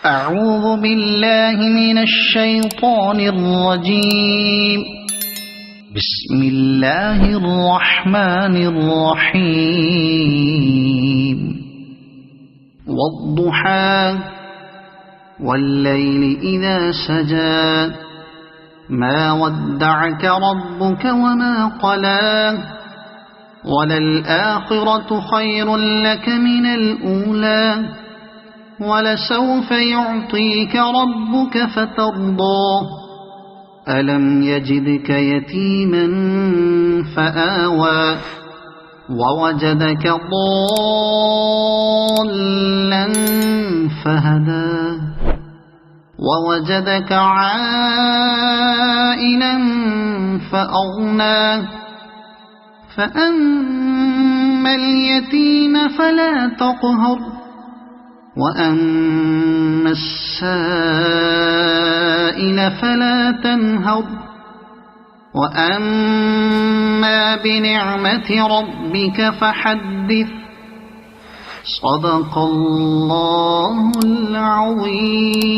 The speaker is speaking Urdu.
أعوذ بالله من الشيطان الرجيم. بسم الله الرحمن الرحيم. والضحى والليل إذا سجى ما ودعك ربك وما قلى وللآخرة خير لك من الأولى ولسوف يعطيك ربك فترضى ألم يجدك يتيما فآوى ووجدك ضالا فهدى ووجدك عائلا فأغنى فأما اليتيم فلا تقهر وأما السائل فلا تنهر وأما بنعمة ربك فحدث. صدق الله العظيم.